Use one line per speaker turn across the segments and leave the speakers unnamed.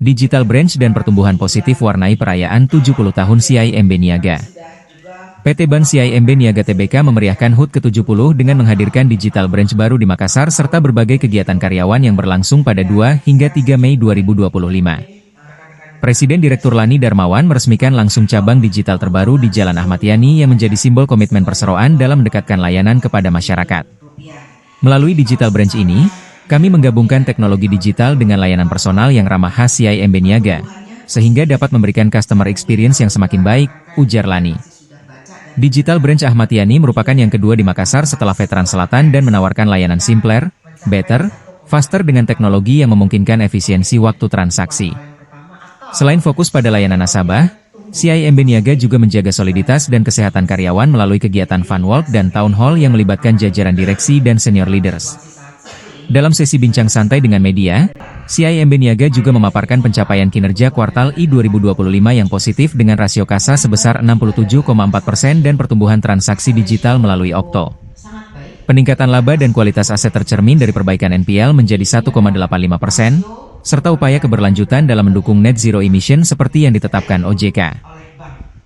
Digital Branch dan pertumbuhan positif warnai perayaan 70 tahun CIMB Niaga. PT Ban CIMB Niaga Tbk memeriahkan HUT ke-70 dengan menghadirkan Digital Branch baru di Makassar serta berbagai kegiatan karyawan yang berlangsung pada 2 hingga 3 Mei 2025. Presiden Direktur Lani Darmawan meresmikan langsung cabang digital terbaru di Jalan Ahmad Yani yang menjadi simbol komitmen perseroan dalam mendekatkan layanan kepada masyarakat. Melalui Digital Branch ini, kami menggabungkan teknologi digital dengan layanan personal yang ramah khas CIMB Niaga, sehingga dapat memberikan customer experience yang semakin baik, ujar Lani. Digital Branch Ahmad Yani merupakan yang kedua di Makassar setelah Veteran Selatan dan menawarkan layanan simpler, better, faster dengan teknologi yang memungkinkan efisiensi waktu transaksi. Selain fokus pada layanan nasabah, CIMB Niaga juga menjaga soliditas dan kesehatan karyawan melalui kegiatan Fun Walk dan Town Hall yang melibatkan jajaran direksi dan senior leaders. Dalam sesi bincang santai dengan media, CIMB Niaga juga memaparkan pencapaian kinerja kuartal I 2025 yang positif dengan rasio kasa sebesar 67,4% dan pertumbuhan transaksi digital melalui Okto. Peningkatan laba dan kualitas aset tercermin dari perbaikan NPL menjadi 1,85%, serta upaya keberlanjutan dalam mendukung net zero emission seperti yang ditetapkan OJK.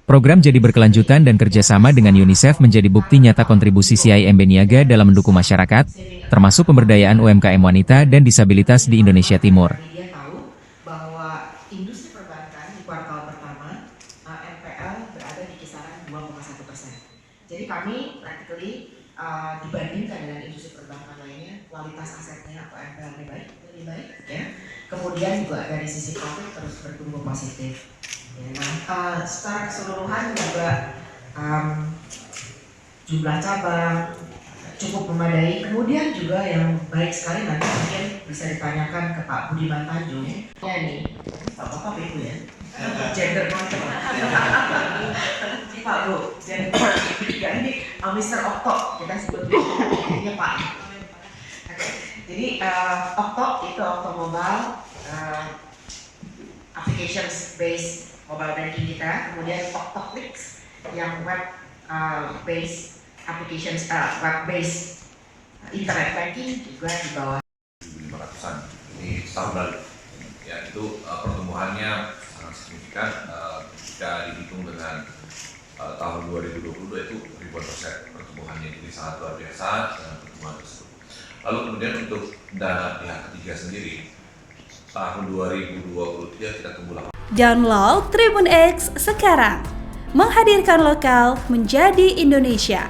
Program jadi berkelanjutan dan kerjasama dengan UNICEF menjadi bukti nyata kontribusi CIMB Niaga dalam mendukung masyarakat, termasuk pemberdayaan UMKM wanita dan disabilitas di Indonesia Timur.
Dia tahu bahwa industri perbankan di kuartal pertama NPL berada di kisaran 2,1%. Jadi kami practically dibandingkan dengan industri perbankan lainnya, kualitas asetnya atau NPL lebih baik, ya. Kemudian juga dari sisi profit terus bertumbuh positif. Ya, nah, secara keseluruhan juga jumlah cabang cukup memadai. Kemudian juga yang baik sekali nanti mungkin bisa ditanyakan ke Pak Budiman Tanjung. Ya ini, Bapak Ibu ya, gender content. Pak Bu, gender. Ya ini Mr. Okto kita sebut ini Pak. Jadi Okto itu Okto Mobile, applications based mobile banking kita, kemudian Oktoclicks yang web based applications, web based internet banking juga di bawah
500-an. Ini setahun lalu. Ya, itu pertumbuhannya sangat signifikan jika dihitung dengan tahun 2022 itu ribuan persen pertumbuhannya, jadi sangat luar biasa dengan pertumbuhan tersebut. Lalu kemudian untuk dana pihak ketiga sendiri, tahun 2023 kita tumbuh 8%.
Download Tribun X sekarang, menghadirkan lokal menjadi Indonesia.